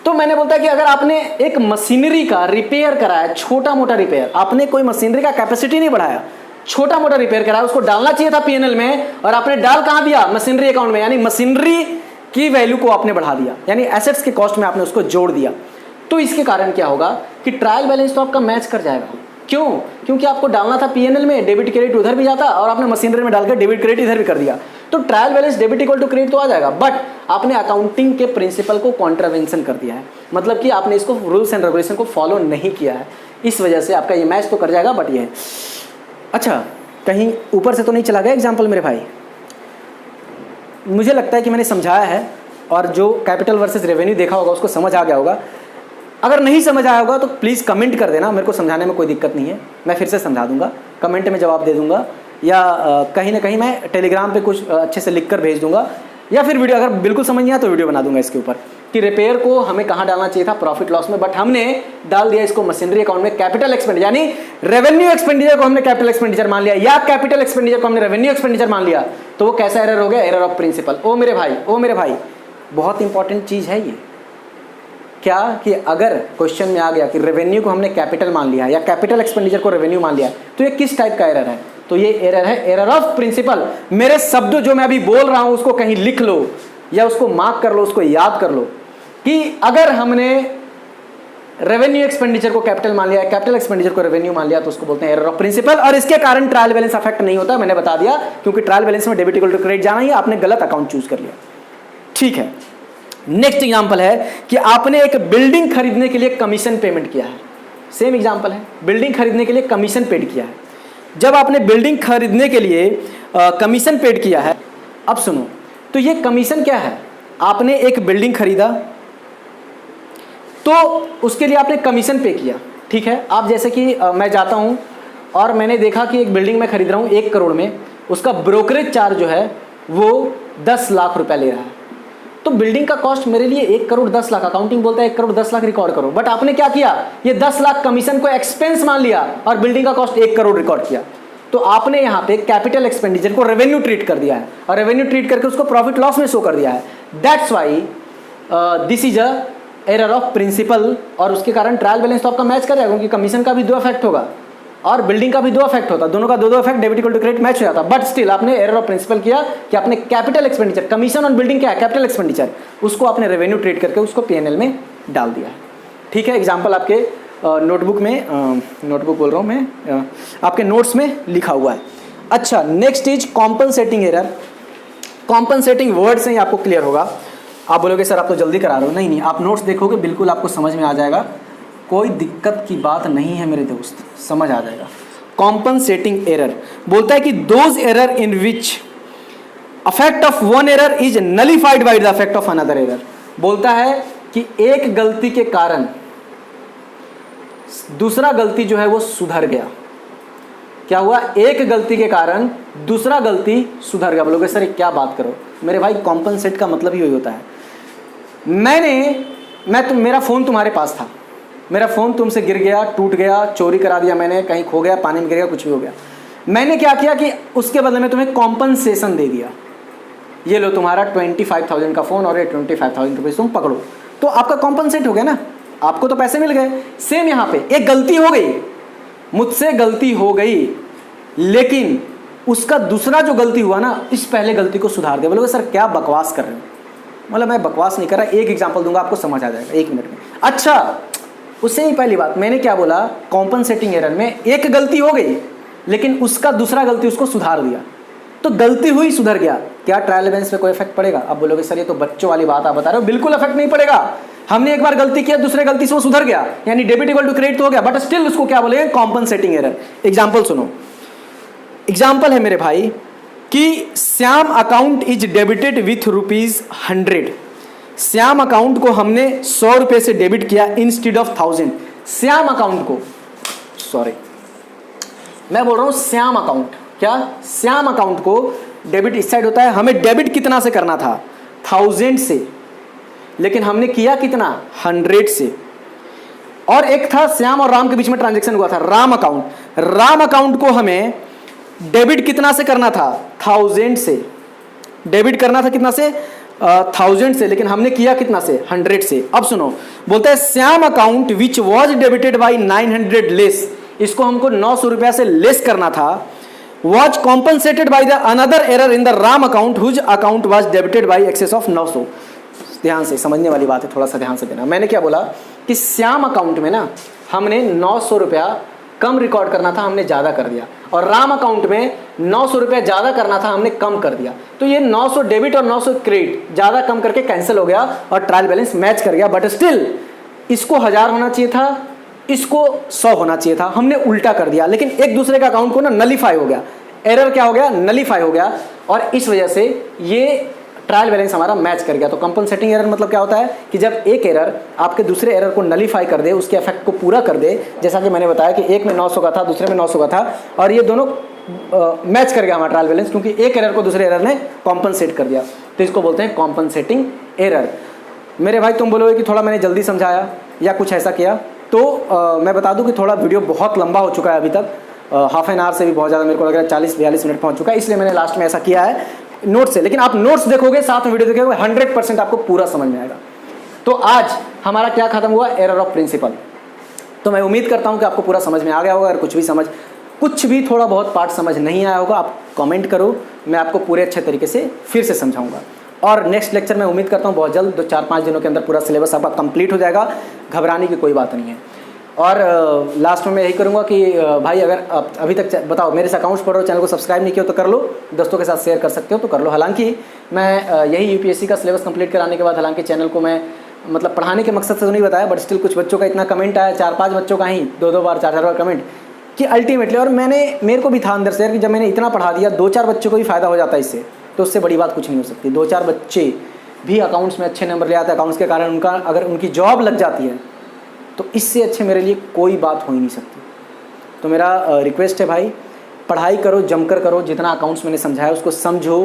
तो मैंने बोलता है कि अगर आपने एक मशीनरी का रिपेयर कराया, छोटा मोटा रिपेयर, आपने कोई मशीनरी का कैपेसिटी नहीं बढ़ाया, छोटा मोटा रिपेयर कराया, उसको डालना चाहिए था P&L में, और आपने डाल कहां दिया? मशीनरी अकाउंट में, यानी मशीनरी की वैल्यू को आपने बढ़ा दिया, यानी एसेट्स के कॉस्ट में आपने उसको जोड़ दिया। तो इसके कारण क्या होगा कि ट्रायल बैलेंस तो आपका मैच कर जाएगा। क्यों? क्योंकि आपको डालना था P&L में, डेबिट क्रेडिट उधर भी जाता और आपने मशीनरी में डालकर डेबिट क्रेडिट इधर भी कर दिया, तो trial balance debit equal to credit तो आ जाएगा, बट आपने अकाउंटिंग के प्रिंसिपल को कॉन्ट्रावेंशन कर दिया है, मतलब कि आपने इसको रूल्स एंड रेगुलेशन को फॉलो नहीं किया है, इस वजह से आपका ये मैच तो कर जाएगा, बट ये अच्छा कहीं ऊपर से तो नहीं चला गया एग्जाम्पल मेरे भाई? मुझे लगता है कि मैंने समझाया है और जो कैपिटल वर्सेस रेवेन्यू देखा होगा उसको समझ आ गया होगा। अगर नहीं समझ आया होगा तो प्लीज़ कमेंट कर देना, मेरे को समझाने में कोई दिक्कत नहीं है, मैं फिर से समझा दूंगा, कमेंट में जवाब दे दूंगा, या कहीं ना कहीं मैं टेलीग्राम पे कुछ अच्छे से लिख कर भेज दूंगा, या फिर वीडियो, अगर बिल्कुल समझ नहीं आया तो वीडियो बना दूंगा इसके ऊपर कि रिपेयर को हमें कहाँ डालना चाहिए था? प्रॉफिट लॉस में, बट हमने डाल दिया इसको मशीनरी अकाउंट में, कैपिटल एक्सपेंडिचर, यानी रेवेन्यू एक्सपेंडिचर को हमने कैपिटल एक्सपेंडिचर मान लिया, या कैपिटल एक्सपेंडिचर को हमने रेवेन्यू एक्सपेंडिचर मान लिया, तो वो कैसा एरर हो गया? Error of principal. ओ मेरे भाई बहुत इंपॉर्टेंट चीज़ है ये, क्या कि अगर क्वेश्चन में आ गया कि रेवेन्यू को हमने कैपिटल मान लिया या कैपिटल एक्सपेंडिचर को रेवेन्यू मान लिया, तो ये किस टाइप का एरर है? तो ये एरर है एरर ऑफ प्रिंसिपल। मेरे शब्द जो मैं अभी बोल रहा हूं उसको कहीं लिख लो या उसको मार्क कर लो, उसको याद कर लो कि अगर हमने रेवेन्यू एक्सपेंडिचर को कैपिटल मान लिया, कैपिटल एक्सपेंडिचर को रेवेन्यू मान लिया, तो उसको बोलते हैं एरर ऑफ प्रिंसिपल, और इसके कारण ट्रायल बैलेंस अफेक्ट नहीं होता। मैंने बता दिया, क्योंकि ट्रायल बैलेंस में डेबिट इक्वल टू क्रेडिट जाना ही, आपने गलत अकाउंट चूज कर लिया। ठीक है, नेक्स्ट एग्जांपल है कि आपने एक बिल्डिंग खरीदने के लिए कमीशन पेमेंट किया है। सेम एग्जांपल है, बिल्डिंग खरीदने के लिए कमीशन पेड किया है। जब आपने बिल्डिंग खरीदने के लिए कमीशन पेड किया है, अब सुनो, तो ये कमीशन क्या है? आपने एक बिल्डिंग खरीदा तो उसके लिए आपने कमीशन पे किया, ठीक है। आप जैसे कि मैं जाता हूं और मैंने देखा कि एक बिल्डिंग मैं खरीद रहा हूं 1 करोड़ में, उसका ब्रोकरेज चार्ज जो है वो 10 लाख रुपया ले रहा है, तो बिल्डिंग का कॉस्ट मेरे लिए 1 करोड़ 10 लाख, अकाउंटिंग बोलता है 1 करोड़ 10 लाख रिकॉर्ड करो, बट आपने क्या किया? ये 10 लाख कमीशन को एक्सपेंस मान लिया और बिल्डिंग का कॉस्ट 1 करोड़ रिकॉर्ड किया। तो आपने यहाँ पे कैपिटल एक्सपेंडिचर को रेवेन्यू ट्रीट कर दिया है और रेवेन्यू ट्रीट करके उसको प्रॉफिट लॉस में शो कर दिया है। That's why this is a error of principle, और उसके कारण ट्रायल बैलेंस तो आपका मैच करेगा, क्योंकि कमीशन का भी 2 इफेक्ट होगा। और बिल्डिंग का भी 2 इफेक्ट होता, दोनों का 2 effect, debit equal to credit match हो जाता। बट स्टिल आपने एरर ऑफ प्रिंसिपल किया कि आपने capital expenditure, commission on building क्या है, कैपिटल एक्सपेंडिचर, उसको आपने रेवेन्यू ट्रीट करके उसको पीएनएल में डाल दिया है। ठीक है, एग्जाम्पल आपके नोटबुक में, नोटबुक बोल रहा हूँ मैं, आपके नोट्स में लिखा हुआ है। अच्छा, next is compensating error. Compensating word से ही आपको क्लियर होगा। आप बोलोगे सर आप तो जल्दी करा रहे हो, नहीं नहीं, आप नोट्स देखोगे बिल्कुल आपको समझ में आ जाएगा, कोई दिक्कत की बात नहीं है मेरे दोस्त, समझ आ जाएगा। कॉम्पनसेटिंग एरर बोलता है कि those error in which affect of one error is nullified by the affect of another error. बोलता है कि एक गलती के कारण दूसरा गलती जो है वो सुधर गया। क्या हुआ, एक गलती के कारण दूसरा गलती सुधर गया। बोलोगे सर क्या बात करो, मेरे भाई कॉम्पनसेट का मतलब ही वही होता है। मेरा फ़ोन तुम्हारे पास था, मेरा फ़ोन तुमसे गिर गया, टूट गया, चोरी करा दिया मैंने, कहीं खो गया, पानी में गिर गया, कुछ भी हो गया। मैंने क्या किया कि उसके बदले में तुम्हें कॉम्पनसेशन दे दिया, ये लो तुम्हारा 25,000 का फ़ोन और ये 25,000 रुपये तुम पकड़ो, तो आपका कॉम्पनसेट हो गया ना, आपको तो पैसे मिल गए। सेम यहाँ पे एक गलती हो गई, मुझसे गलती हो गई, लेकिन उसका दूसरा जो गलती हुआ ना, इस पहले गलती को सुधार दिया। बोलोगे सर क्या बकवास कर रहे हो, मतलब मैं बकवास नहीं कर रहा, एक एग्जांपल दूंगा आपको समझ आ जाएगा 1 मिनट में। अच्छा, उससे ही पहली बात मैंने क्या बोला, कॉम्पनसेटिंग एरर में एक गलती हो गई लेकिन उसका दूसरा गलती उसको सुधार दिया, तो गलती हुई सुधर गया, क्या ट्रायल बैलेंस पे कोई इफेक्ट पड़ेगा? अब बोलोगे सर ये तो बच्चों वाली बात आप बता रहे हो, बिल्कुल इफेक्ट नहीं पड़ेगा। हमने एक बार गलती किया, दूसरे गलती से वो सुधर गया, यानी डेबिट इक्वल टू क्रेडिट तो हो गया, बट स्टिल उसको क्या बोलेंगे, कॉम्पनसेटिंग एरर। एग्जाम्पल सुनो, एग्जाम्पल है मेरे भाई कि Shyam account is debited with ₹100। Shyam account को हमने 100 रुपए से डेबिट किया इंस्टेड ऑफ 1000। श्याम अकाउंट को, सॉरी मैं बोल रहा हूं श्याम अकाउंट, क्या श्याम अकाउंट को डेबिट इस साइड होता है, हमें डेबिट कितना से करना था, 1000 से, लेकिन हमने किया कितना, 100 से। और एक था श्याम और राम के बीच में ट्रांजैक्शन हुआ था, राम अकाउंट। राम अकाउंट को हमें डेबिट कितना से करना था, 1000 से, डेबिट करना था कितना से, 1000 से, लेकिन हमने किया कितना से, 100 से। अब सुनो, बोलता है Shyam account which was debited by 900 less, इसको हमको 900 रुपया से लेस करना था, was compensated by the another error in the Ram account whose account was debited by excess of 900। ध्यान से समझने वाली बात है, थोड़ा सा ध्यान से देना। मैंने क्या बोला कि श्याम अकाउंट में ना हमने 900 रुपया कम रिकॉर्ड करना था, हमने ज़्यादा कर दिया, और राम अकाउंट में 900 रुपया ज़्यादा करना था, हमने कम कर दिया। तो ये 900 डेबिट और 900 क्रेडिट ज़्यादा कम करके कैंसिल हो गया और ट्रायल बैलेंस मैच कर गया। बट स्टिल इसको 1000 होना चाहिए था, इसको 100 होना चाहिए था, हमने उल्टा कर दिया, लेकिन एक दूसरे का अकाउंट को ना नलीफाई हो गया, एरर क्या हो गया, नलीफाई हो गया, और इस वजह से ये ट्रायल बैलेंस हमारा मैच कर गया। तो कंपनसेटिंग एरर मतलब क्या होता है कि जब एक एरर आपके दूसरे एरर को नलीफाई कर दे, उसके इफेक्ट को पूरा कर दे, जैसा कि मैंने बताया कि एक में 900 का था, दूसरे में 900 का था, और ये दोनों मैच कर गया हमारा ट्रायल बैलेंस, क्योंकि एक एरर को दूसरे एरर ने कॉम्पनसेट कर दिया, तो इसको बोलते हैं कॉम्पनसेटिंग एरर। मेरे भाई तुम बोलोगे कि थोड़ा मैंने जल्दी समझाया या कुछ ऐसा किया, तो मैं बता दूं कि थोड़ा वीडियो बहुत लंबा हो चुका है अभी तक, हाफ एन आवर से भी बहुत ज़्यादा मेरे को लग रहा है 40-42 मिनट पहुंच चुका है, इसलिए मैंने लास्ट में ऐसा किया है नोट से। लेकिन आप नोट्स देखोगे, साथ में वीडियो देखोगे, 100% आपको पूरा समझ में आएगा। तो आज हमारा क्या खत्म हुआ, एरर ऑफ प्रिंसिपल। तो मैं उम्मीद करता हूं कि आपको पूरा समझ में आ गया होगा। अगर कुछ भी थोड़ा बहुत पार्ट समझ नहीं आया होगा, आप कमेंट करो, मैं आपको पूरे अच्छे तरीके से फिर से समझाऊंगा। और नेक्स्ट लेक्चर मैं उम्मीद करता हूँ बहुत जल्द 4-5 दिनों के अंदर पूरा सिलेबस आपका कंप्लीट हो जाएगा, घबराने की कोई बात नहीं है। और लास्ट में मैं यही करूँगा कि भाई अगर आप अभी तक बताओ मेरे से अकाउंट्स पढ़ रहे हो, चैनल को सब्सक्राइब नहीं किया तो कर लो, दोस्तों के साथ शेयर कर सकते हो तो कर लो। हालांकि मैं यही यूपीएससी का सिलेबस कंप्लीट कराने के बाद, हालांकि चैनल को मैं मतलब पढ़ाने के मकसद से तो नहीं बताया, बट स्टिल कुछ बच्चों का इतना कमेंट आया, 4-5 बच्चों का ही 2-2 बार 4-4 बार कमेंट, कि अल्टीमेटली, और मेरे को भी था अंदर से यार कि जब मैंने इतना पढ़ा दिया, 2-4 बच्चों को भी फ़ायदा हो जाता है इससे, तो उससे बड़ी बात कुछ नहीं हो सकती। 2-4 बच्चे भी अकाउंट्स में अच्छे नंबर ले आते हैं, अकाउंट्स के कारण उनका अगर उनकी जॉब लग जाती है, तो इससे अच्छे मेरे लिए कोई बात हो ही नहीं सकती। तो मेरा रिक्वेस्ट है भाई, पढ़ाई करो, जमकर करो, जितना अकाउंट्स मैंने समझाया उसको समझो,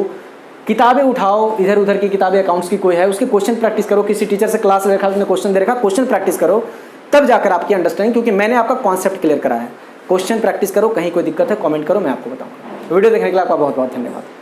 किताबें उठाओ, इधर उधर की किताबें अकाउंट्स की कोई है उसके क्वेश्चन प्रैक्टिस करो, किसी टीचर से क्लास ले रखा, उसने क्वेश्चन दे रखा, क्वेश्चन प्रैक्टिस करो, तब जाकर आपकी अंडरस्टैंडिंग, क्योंकि मैंने आपका कॉन्सेप्ट क्लियर करा है। क्वेश्चन प्रैक्टिस करो, कहीं कोई दिक्कत है कमेंट करो, मैं आपको बताऊँगा। वीडियो देखने के लिए आपका बहुत बहुत धन्यवाद।